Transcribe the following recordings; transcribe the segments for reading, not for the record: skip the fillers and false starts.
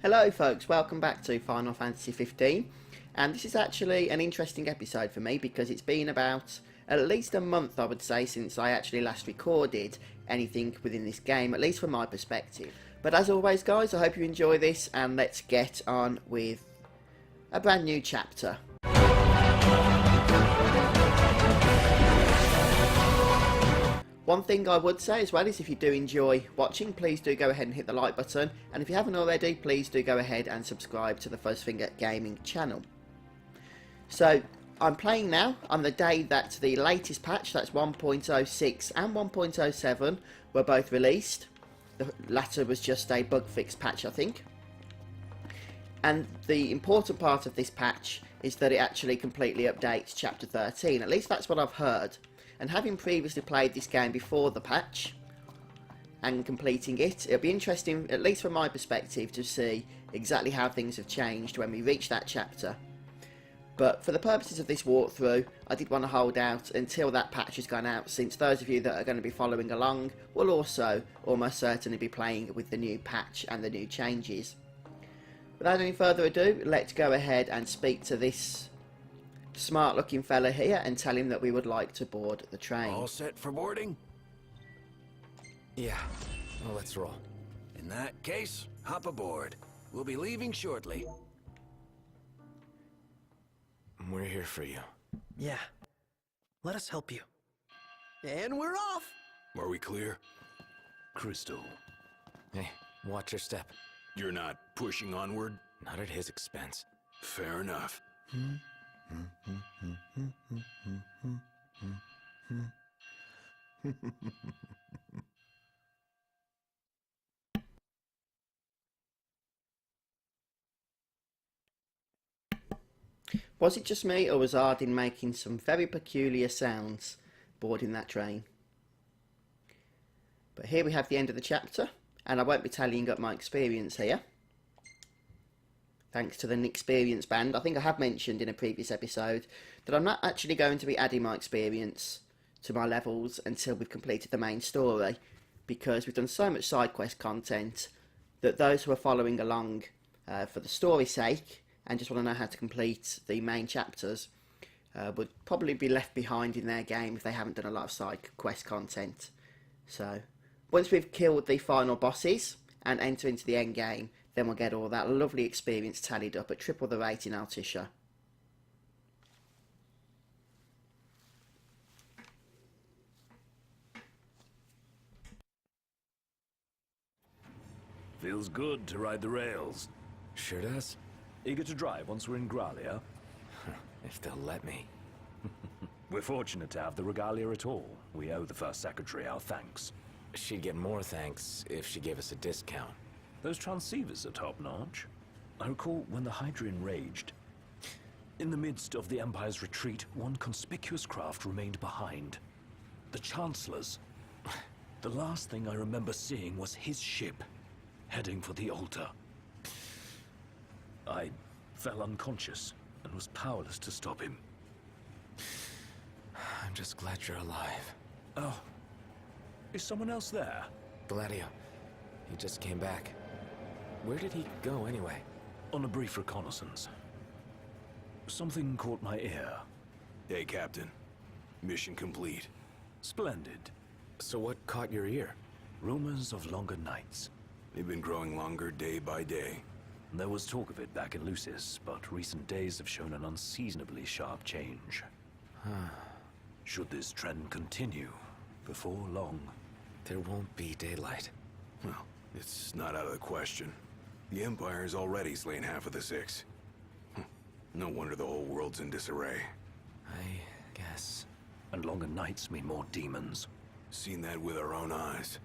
Hello folks, welcome back to Final Fantasy 15, and this is actually an interesting episode for me because it's been about at least a month, I would say, since I actually last recorded anything within this game, at least from my perspective. But as always guys, I hope you enjoy this, and let's get on with a brand new chapter. One thing I would say as well is if you do enjoy watching, please do go ahead and hit the like button, and if you haven't already, please do go ahead and subscribe to the FuzzfingerGaming channel. So I'm playing now on the day that the latest patch, that's 1.06 and 1.07, were both released. The latter was just a bug fix patch, I think. And the important part of this patch is that it actually completely updates chapter 13, at least that's what I've heard. And having previously played this game before the patch and completing it, it'll be interesting, at least from my perspective, to see exactly how things have changed when we reach that chapter. But for the purposes of this walkthrough, I did want to hold out until that patch has gone out, since those of you that are going to be following along will also almost certainly be playing with the new patch and the new changes. Without any further ado, let's go ahead and speak to this smart looking fella here and tell him that we would like to board the train. All set for boarding? Yeah, well, let's roll. In that case, hop aboard. We'll be leaving shortly. We're here for you. Yeah. Let us help you. And we're off! Are we clear? Crystal, Hey, watch your step. you're not pushing onward? Not at his expense. Fair enough. Was it just me, or was Ardyn making some very peculiar sounds boarding that train? But here we have the end of the chapter, and I won't be tallying up my experience here. Thanks to the experience band. I think I have mentioned in a previous episode that I'm not actually going to be adding my experience to my levels until we've completed the main story, because we've done so much side quest content that those who are following along for the story's sake and just want to know how to complete the main chapters would probably be left behind in their game if they haven't done a lot of side quest content. So once we've killed the final bosses and enter into the end game, then we'll get all that lovely experience tallied up at triple the rate in Altisha. Feels good to ride the rails. Sure does. Eager to drive once we're in Gralia? If they'll let me. We're fortunate to have the regalia at all. We owe the First Secretary our thanks. She'd get more thanks if she gave us a discount. Those transceivers are top-notch. I recall when the Hydrian raged. In the midst of the Empire's retreat, one conspicuous craft remained behind. The Chancellor's. The last thing I remember seeing was his ship, heading for the altar. I fell unconscious and was powerless to stop him. I'm just glad you're alive. Oh, is someone else there? Gladio. He just came back. Where did he go anyway? On a brief reconnaissance. Something caught my ear. Hey, Captain. Mission complete. Splendid. So what caught your ear? Rumors of longer nights. They've been growing longer day by day. There was talk of it back in Lucis, but recent days have shown an unseasonably sharp change. Should this trend continue, before long... There won't be daylight. Well, it's not out of the question. The Empire's already slain half of the Six. No wonder the whole world's in disarray. I guess. And longer nights mean more demons. Seen that with our own eyes.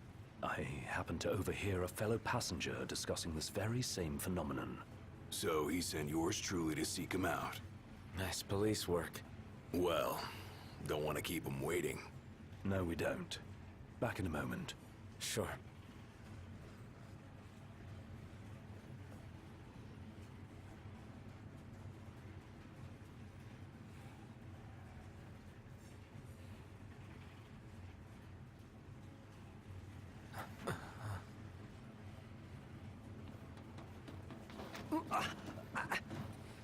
I happened to overhear a fellow passenger discussing this very same phenomenon. So he sent yours truly to seek him out. Nice police work. Well, don't want to keep him waiting. No, we don't. Back in a moment. Sure.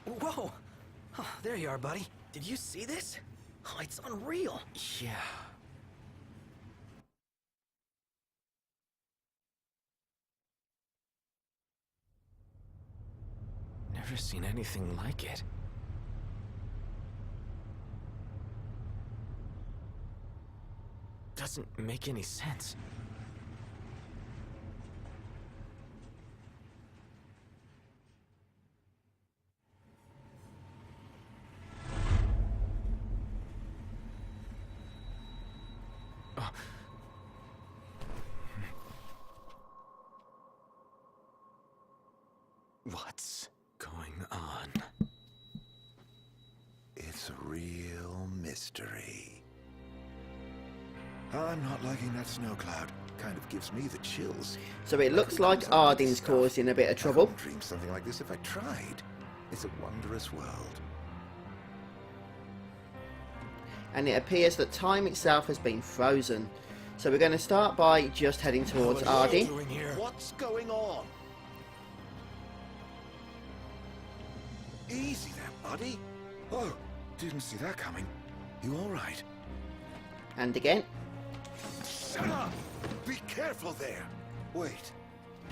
Whoa! Oh, there you are, buddy. Did you see this? Oh, it's unreal. Yeah. Never seen anything like it. Doesn't make any sense. What's going on? It's a real mystery. I'm not liking that snow cloud. Kind of gives me the chills. So it looks like Arden's causing a bit of trouble. I couldn't dream something like this if I tried. It's a wondrous world. And it appears that time itself has been frozen. So we're going to start by just heading towards Arden. What's going on? Easy there, buddy. Oh, didn't see that coming. You all right? And again. Shut up! Be careful there. Wait,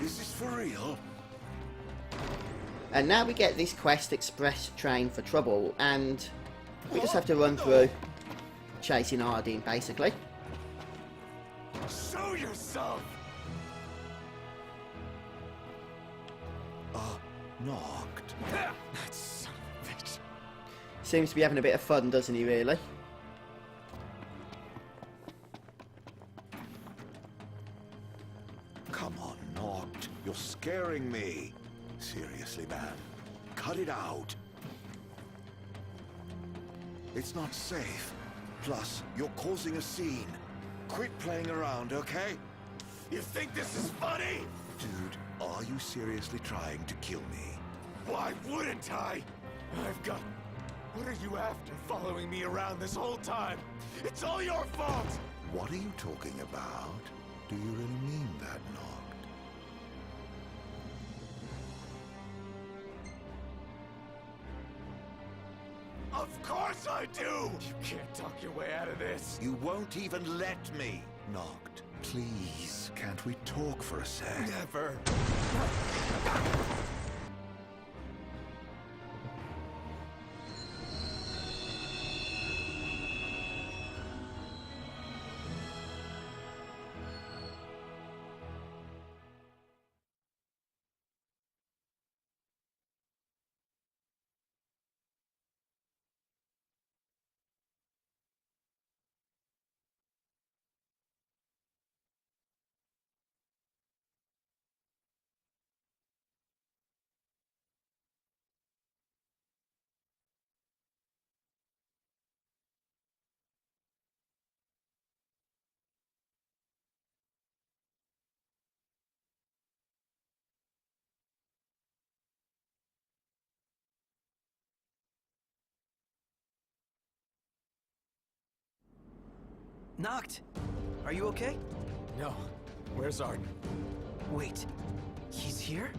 is this for real? And now we get this quest express train for trouble, and we just have to run through chasing Arden, basically. Show yourself! Knocked. That son of a bitch. Seems to be having a bit of fun, doesn't he, really? Come on, Knocked. You're scaring me. Seriously, man. Cut it out. It's not safe. Plus, you're causing a scene. Quit playing around, okay? You think this is funny? Dude, are you seriously trying to kill me? Why wouldn't I? I've got... What are you after, following me around this whole time? It's all your fault! What are you talking about? Do you really mean that, Knocked? Of course I do! You can't talk your way out of this. You won't even let me. Knocked, please, can't we talk for a sec? Never. Knocked. Are you okay? No. Where's Arden? Wait. He's here?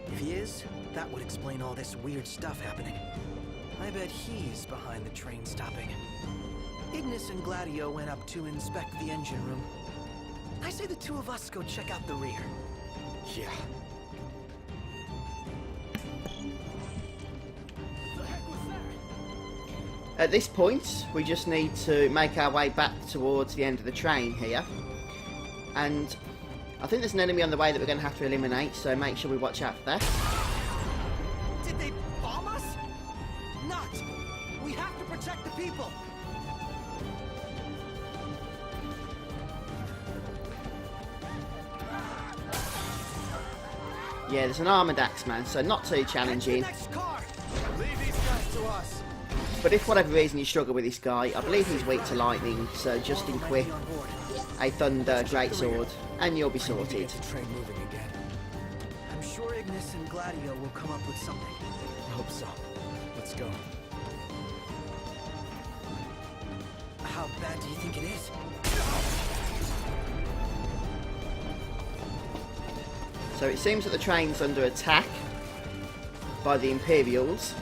If he is, that would explain all this weird stuff happening. I bet he's behind the train stopping. Ignis and Gladio went up to inspect the engine room. I say the two of us go check out the rear. Yeah. At this point, we just need to make our way back towards the end of the train here. And I think there's an enemy on the way that we're going to have to eliminate, so make sure we watch out for that. Did they bomb us? Not! We have to protect the people! Yeah, there's an armoured axeman, so not too challenging. Next car! Leave these guys to us! But if for whatever reason you struggle with this guy, I believe he's weak to lightning, so just equip a thunder greatsword and you'll be sorted. Get the train moving again. I'm sure Ignis and Gladio will come up with something. I hope so. Let's go. How bad do you think it is? So it seems that the train's under attack. by the Imperials.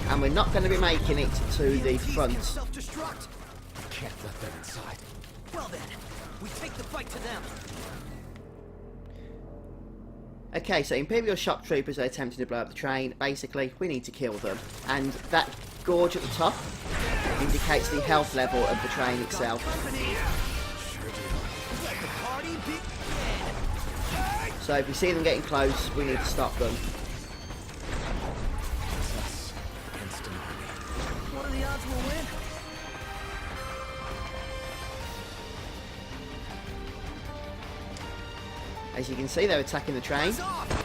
And we're not going to be making it to the front. Self-destruct. Can't let them inside. Well then, we take the fight to them. Okay, so Imperial shock troopers are attempting to blow up the train. Basically, we need to kill them. And that gorge at the top indicates the health level of the train itself. So if we see them getting close, we need to stop them. What are the odds we'll win? As you can see, they're attacking the train,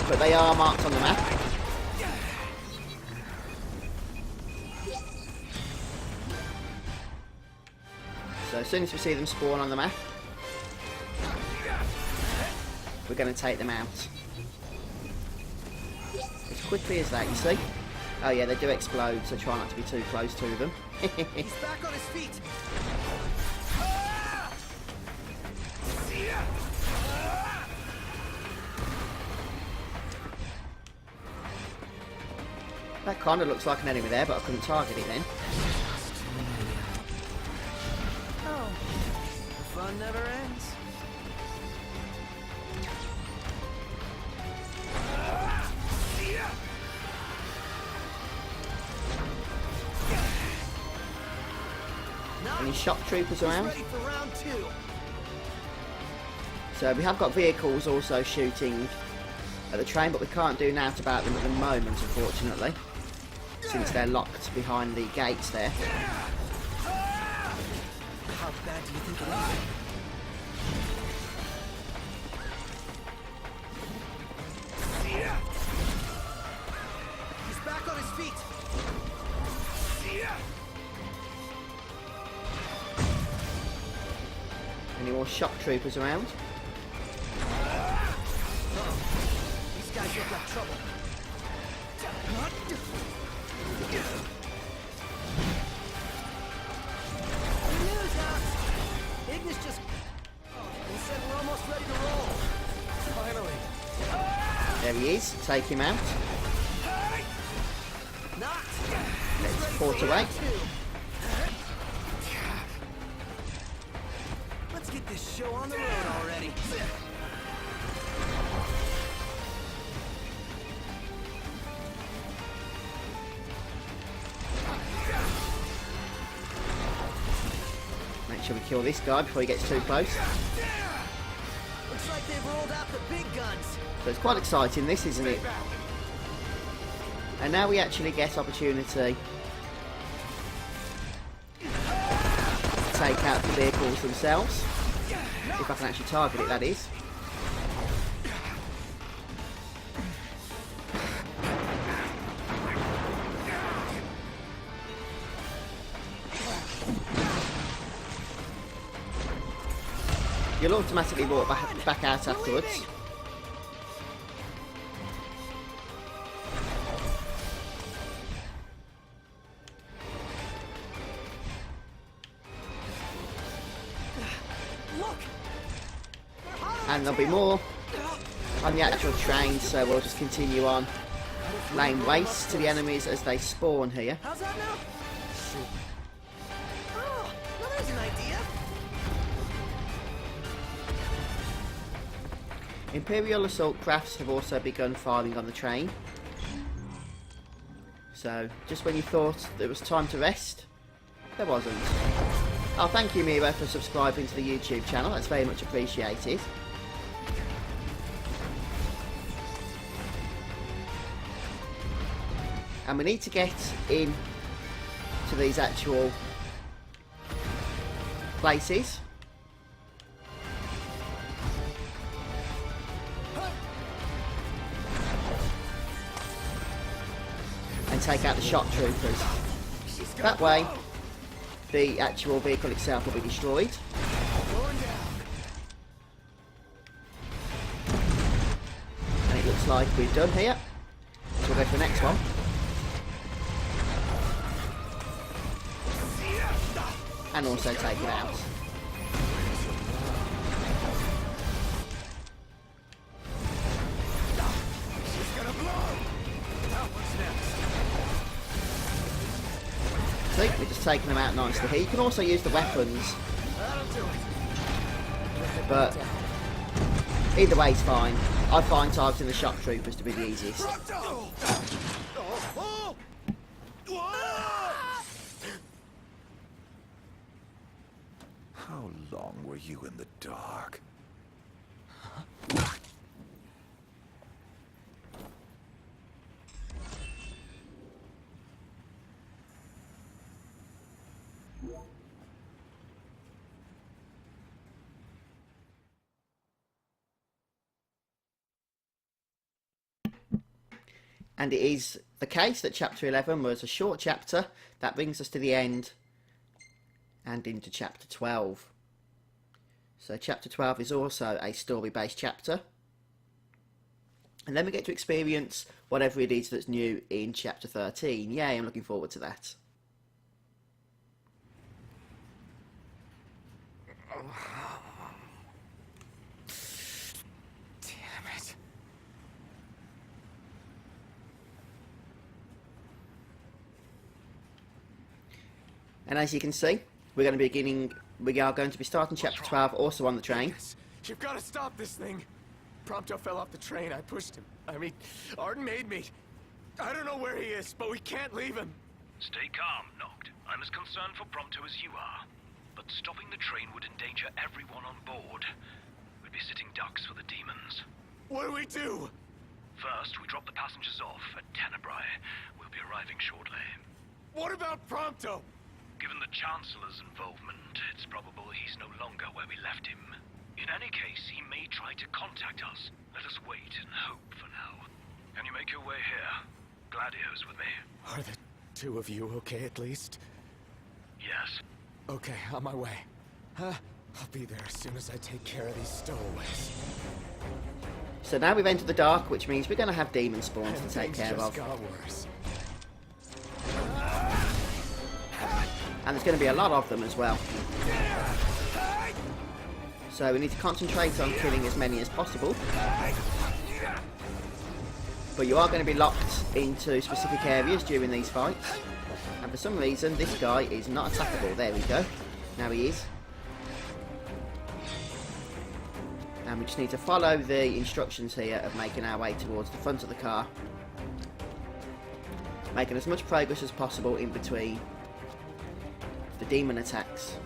but they are marked on the map. So as soon as we see them spawn on the map, we're going to take them out. As quickly as that, you see? Oh yeah, they do explode, so try not to be too close to them. He's back on his feet. That kind of looks like an enemy there, but I couldn't target it then. Oh, the fun never ends. Any shock troopers around? Ready for round 2. So we have got vehicles also shooting at the train, but we can't do naught about them at the moment, unfortunately, since they're locked behind the gates there. How bad do you think it is? He's back on his feet. Any more shock troopers around? These guys look like trouble. Good news, Alex. Ignis just... He said we're almost ready to roll. Finally. There he is. Take him out. Knocked. Let's port away. Let's get this show on the road already. Make sure we kill this guy before he gets too close. Looks like they've rolled out the big guns. So it's quite exciting, this, isn't it? And now we actually get opportunity to take out the vehicles themselves. If I can actually target it, that is. You'll automatically walk back out afterwards. And there'll be more on the actual train, so we'll just continue on laying waste to the enemies as they spawn here. How's that now? Oh, well, there's an idea. Imperial assault crafts have also begun firing on the train. So, just when you thought it was time to rest, there wasn't. Oh, thank you, Mira, for subscribing to the YouTube channel. That's very much appreciated. And we need to get in to these actual places. And take out the shock troopers. That way, the actual vehicle itself will be destroyed. And it looks like we've done here. So we'll go for the next one. And also take it out. See, we're just taking them out nicely here. You can also use the weapons, but either way is fine. I find targeting the shock troopers to be the easiest. How long were you in the dark? And it is the case that Chapter 11 was a short chapter. That brings us to the end and into Chapter 12. So Chapter 12 is also a story-based chapter. And then we get to experience whatever it is that's new in Chapter 13. Yay, I'm looking forward to that. Damn it. And as you can see, we are going to be starting Chapter 12 also on the train. You've got to stop this thing. Prompto fell off the train. I pushed him. I mean, Arden made me. I don't know where he is, but we can't leave him. Stay calm, Noct. I'm as concerned for Prompto as you are. But stopping the train would endanger everyone on board. We'd be sitting ducks for the demons. What do we do? First, we drop the passengers off at Tenebrae. We'll be arriving shortly. What about Prompto? Given the Chancellor's involvement, it's probable he's no longer where we left him. In any case, he may try to contact us. Let us wait and hope for now. Can you make your way here? Gladio's with me. Are the two of you okay at least? Yes. Okay, on my way. I'll be there as soon as I take care of these stowaways. So now we've entered the dark, which means we're going to have demon spawns to take care of. Got worse. And there's going to be a lot of them as well. So we need to concentrate on killing as many as possible. But you are going to be locked into specific areas during these fights. And for some reason, this guy is not attackable. There we go. Now he is. And we just need to follow the instructions here of making our way towards the front of the car. Making as much progress as possible in between the demon attacks.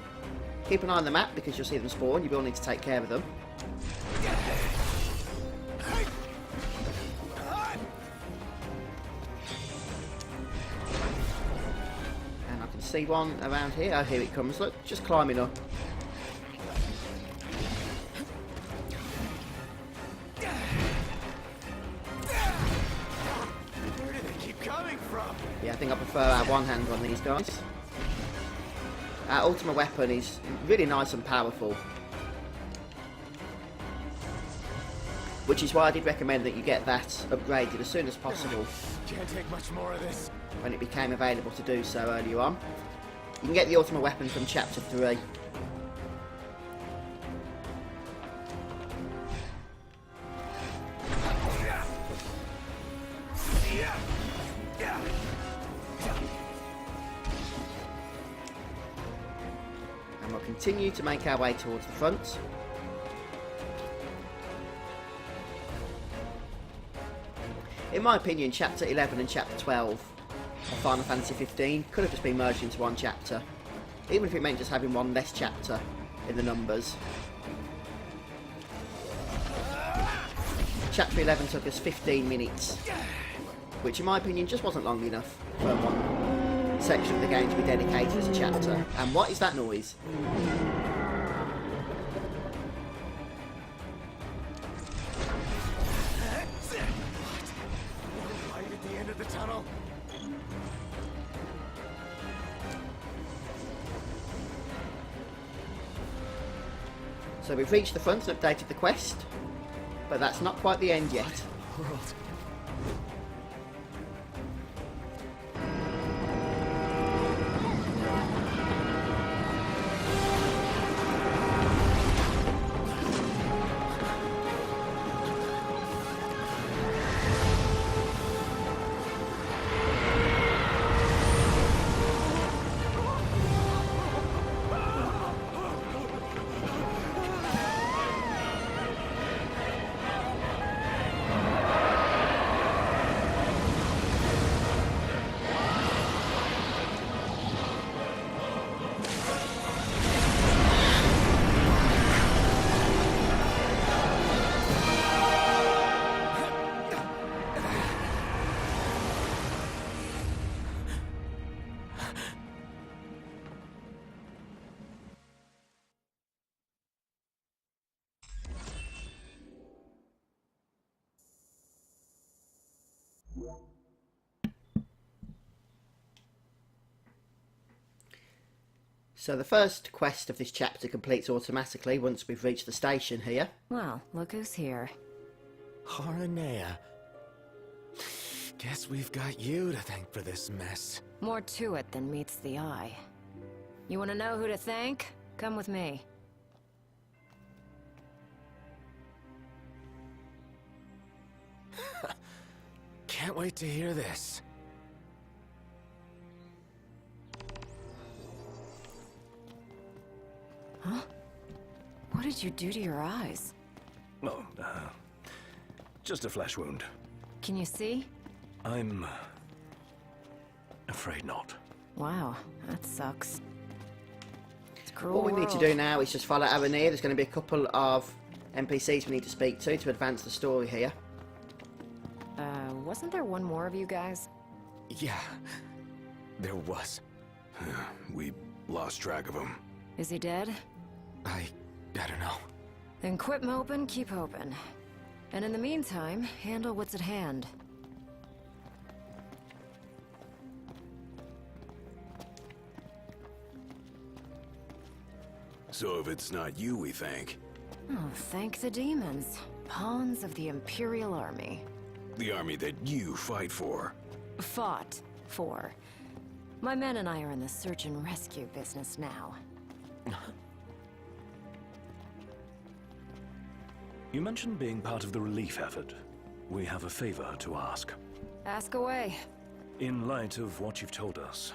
Keep an eye on the map because you'll see them spawn. You will need to take care of them. And I can see one around here. Oh, here it comes. Look, just climbing up. Where do they keep coming from? Yeah, I think I prefer our one hand on these guys. Our ultimate weapon is really nice and powerful. Which is why I did recommend that you get that upgraded as soon as possible Can't take much more of this. when it became available to do so earlier on. You can get the ultimate weapon from Chapter 3. And we'll continue to make our way towards the front. In my opinion, Chapter 11 and Chapter 12 of Final Fantasy 15 could have just been merged into one chapter, even if it meant just having one less chapter in the numbers. Chapter 11 took us 15 minutes, which in my opinion just wasn't long enough for one section of the game to be dedicated as a chapter. And what is that noise? Light at the end of the tunnel. So we've reached the front and updated the quest, but that's not quite the end yet. World. So the first quest of this chapter completes automatically once we've reached the station here. Well, look who's here. Haranea. Guess we've got you to thank for this mess. More to it than meets the eye. You want to know who to thank? Come with me. Can't wait to hear this. Huh? What did you do to your eyes? Oh, just a flesh wound. Can you see? I'm afraid not. Wow, that sucks. It's a cruel What we need to world. do now is just follow Aaron here. There's going to be a couple of NPCs we need to speak to advance the story here. Wasn't there one more of you guys? Yeah, there was. We lost track of him. Is he dead? I don't know. Then quit moping, keep hoping. And in the meantime, handle what's at hand. So if it's not you, we think. Oh, thank the demons. Pawns of the Imperial Army. The army that you fight for. Fought for. My men and I are in the search and rescue business now. You mentioned being part of the relief effort. We have a favor to ask. Ask away. In light of what you've told us,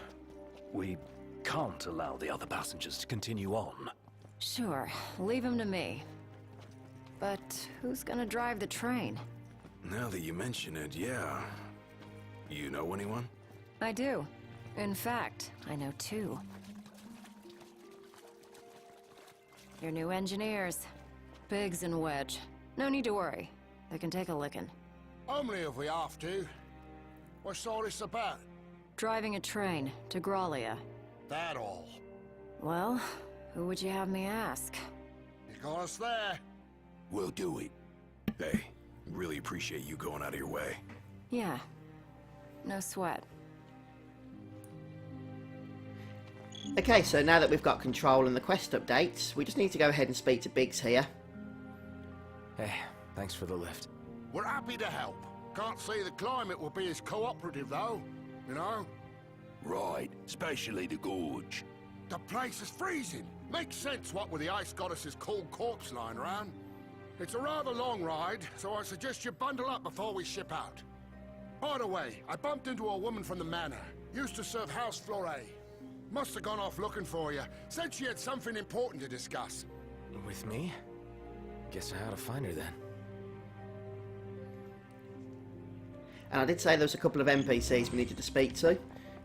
we can't allow the other passengers to continue on. Sure, leave him to me. But who's gonna drive the train? Now that you mention it, yeah. You know anyone? I do. In fact, I know two. Your new engineers. Biggs and Wedge. No need to worry. They can take a licking. Only if we have to. What's all this about? Driving a train to Graulia. That all. Well, who would you have me ask? You got us there. We'll do it. Hey, really appreciate you going out of your way. Yeah. No sweat. Okay, so now that we've got control and the quest updates, we just need to go ahead and speak to Biggs here. Hey, thanks for the lift. We're happy to help. Can't say the climate will be as cooperative, though. You know? Right, especially the gorge. The place is freezing. Makes sense what with the ice goddess's cold corpse lying around. It's a rather long ride, so I suggest you bundle up before we ship out. By the way, I bumped into a woman from the manor. Used to serve House Flore. Must have gone off looking for you. Said she had something important to discuss. With me? Guess I ought to find her then. And I did say there was a couple of NPCs we needed to speak to.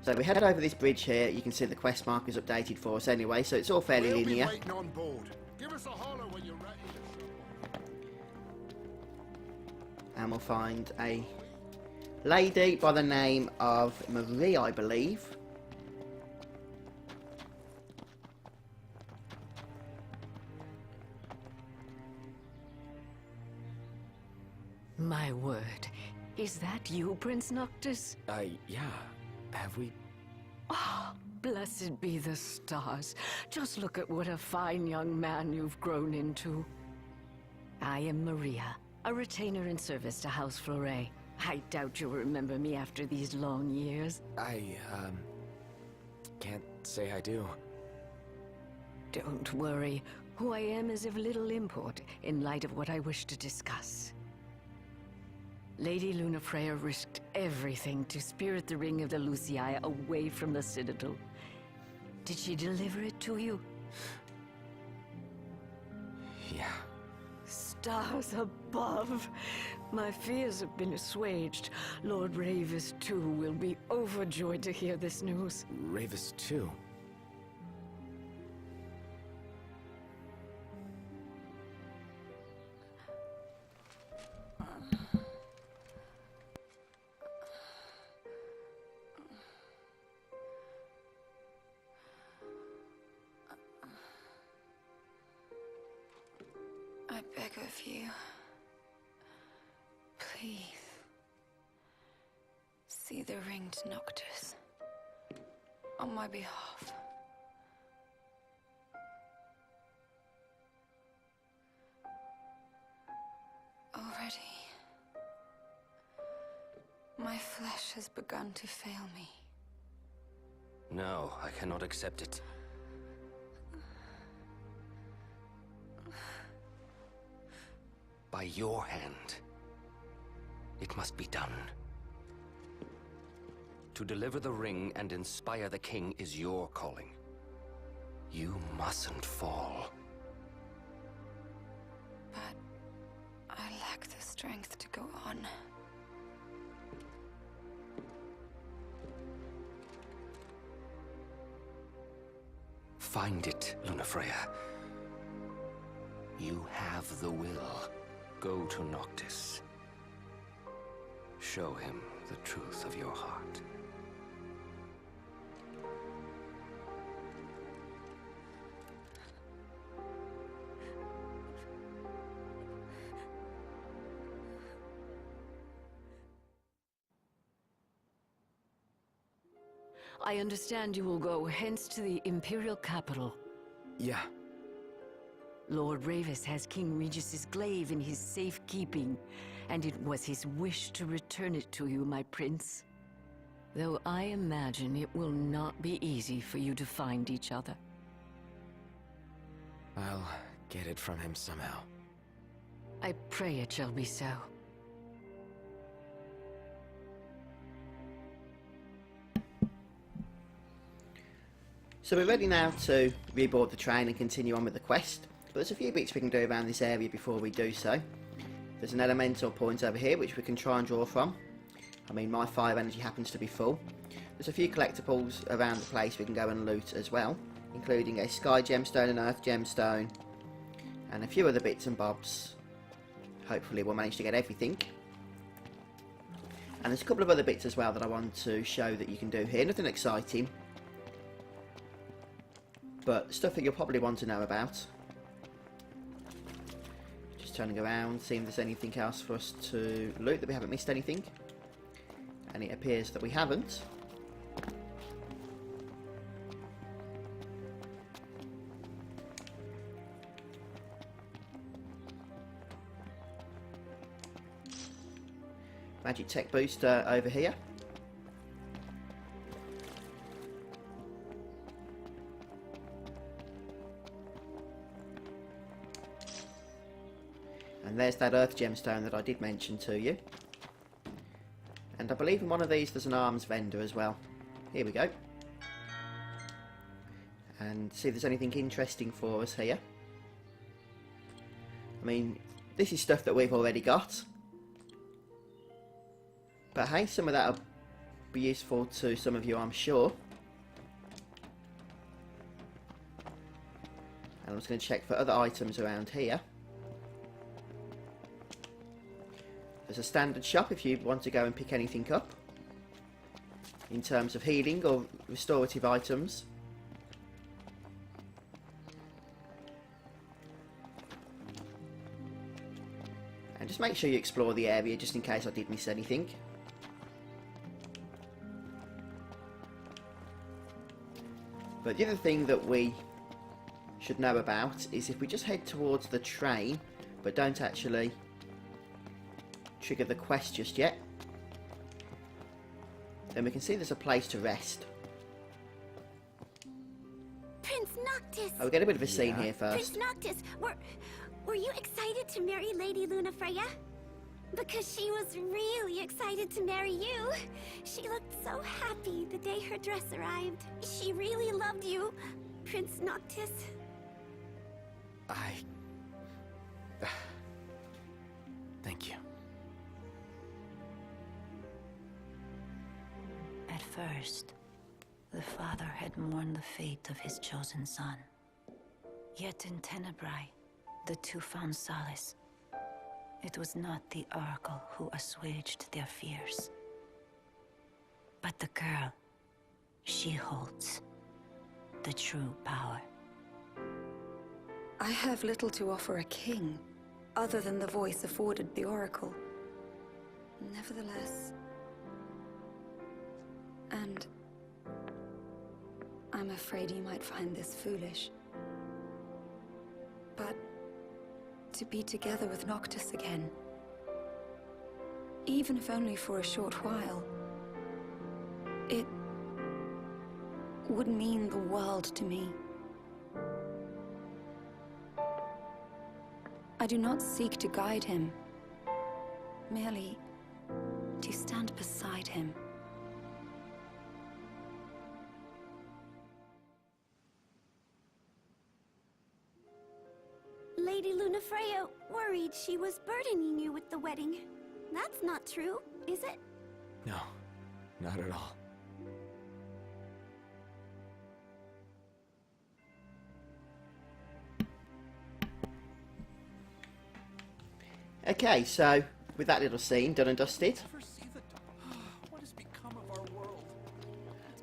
So we head over this bridge here. You can see the quest markers updated for us anyway, so it's all fairly We'll linear. be waiting on board. Give us a holler when you're ready to show. And we'll find a lady by the name of Marie, I believe. My word. Is that you, Prince Noctis? Yeah. Have we... Blessed be the stars. Just look at what a fine young man you've grown into. I am Maria, a retainer in service to House Flore. I doubt you'll remember me after these long years. Can't say I do. Don't worry. Who I am is of little import in light of what I wish to discuss. Lady Lunafreya risked everything to spirit the ring of the Lucii away from the Citadel. Did she deliver it to you? Yeah. Stars above! My fears have been assuaged. Lord Ravis, too, will be overjoyed to hear this news. Ravis too. I beg of you. Please. see the ring to Noctis. On my behalf. Already, my flesh has begun to fail me. No, I cannot accept it. By your hand, it must be done. To deliver the ring and inspire the king is your calling. You mustn't fall. But I lack the strength to go on. Find it, Lunafreya. You have the will. Go to Noctis. Show him the truth of your heart. I understand you will go hence to the Imperial capital. Yeah. Lord Ravis has King Regis's glaive in his safekeeping, and it was his wish to return it to you, my prince. Though I imagine it will not be easy for you to find each other. I'll get it from him somehow. I pray it shall be so. So we're ready now to reboard the train and continue on with the quest, but there's a few bits we can do around this area before we do so. There's an elemental point over here which we can try and draw from. I mean, my fire energy happens to be full. There's a few collectibles around the place we can go and loot as well, including a sky gemstone, an earth gemstone, and a few other bits and bobs. Hopefully we'll manage to get everything. And there's a couple of other bits as well that I want to show that you can do here. Nothing exciting, but stuff that you'll probably want to know about. Just turning around, seeing if there's anything else for us to loot, that we haven't missed anything. And it appears that we haven't. Magic Tech Booster over here. And there's that earth gemstone that I did mention to you. And I believe in one of these there's an arms vendor as well. Here we go. And see if there's anything interesting for us here. I mean, this is stuff that we've already got. But hey, some of that will be useful to some of you, I'm sure. And I'm just going to check for other items around here. There's a standard shop if you want to go and pick anything up in terms of healing or restorative items. And just make sure you explore the area just in case I did miss anything. But the other thing that we should know about is if we just head towards the train but don't actually trigger the quest just yet, then we can see there's a place to rest. Prince Noctis! Oh, we get a bit of a scene here first. Prince Noctis, were you excited to marry Lady Lunafreya? Because she was really excited to marry you. She looked so happy the day her dress arrived. She really loved you, Prince Noctis. Thank you. At first, the father had mourned the fate of his chosen son. Yet in Tenebrae, the two found solace. It was not the Oracle who assuaged their fears, but the girl. She holds the true power. I have little to offer a king, other than the voice afforded the Oracle. Nevertheless, And I'm afraid you might find this foolish. But to be together with Noctis again, even if only for a short while, it would mean the world to me. I do not seek to guide him, merely to stand beside him. Lady Lunafreya worried she was burdening you with the wedding. That's not true, is it? No, not at all. Okay, so with that little scene done and dusted,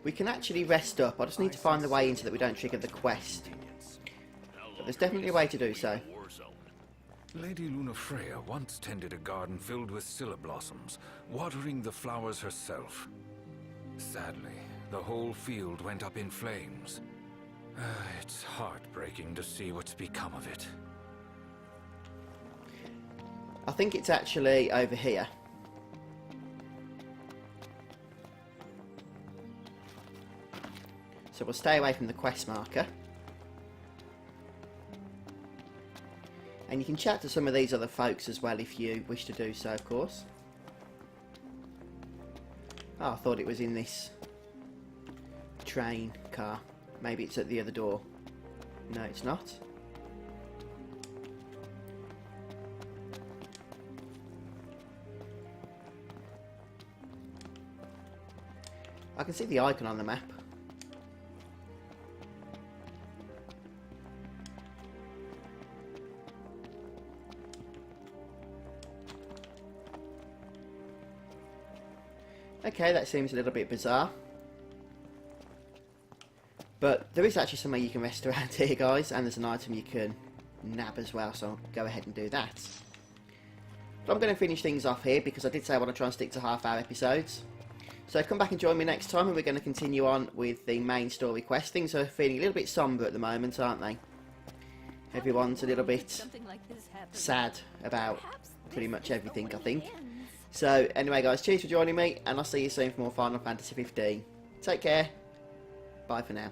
we can actually rest up. I just need to find the way in so that we don't trigger the quest. But there's definitely a way to do so. Lady Lunafreya once tended a garden filled with scilla blossoms, watering the flowers herself. Sadly, the whole field went up in flames. It's heartbreaking to see what's become of it. I think it's actually over here. So we'll stay away from the quest marker. And you can chat to some of these other folks as well if you wish to do so, of course. Oh, I thought it was in this train car. Maybe it's at the other door. No, it's not. I can see the icon on the map. Okay, that seems a little bit bizarre. But there is actually somewhere you can rest around here, guys, and there's an item you can nab as well, so I'll go ahead and do that. But I'm going to finish things off here because I did say I want to try and stick to half-hour episodes. So come back and join me next time and we're going to continue on with the main story quest. Things are feeling a little bit sombre at the moment, aren't they? Everyone's a little bit sad about pretty much everything, I think. So anyway guys, cheers for joining me and I'll see you soon for more Final Fantasy 15. Take care. Bye for now.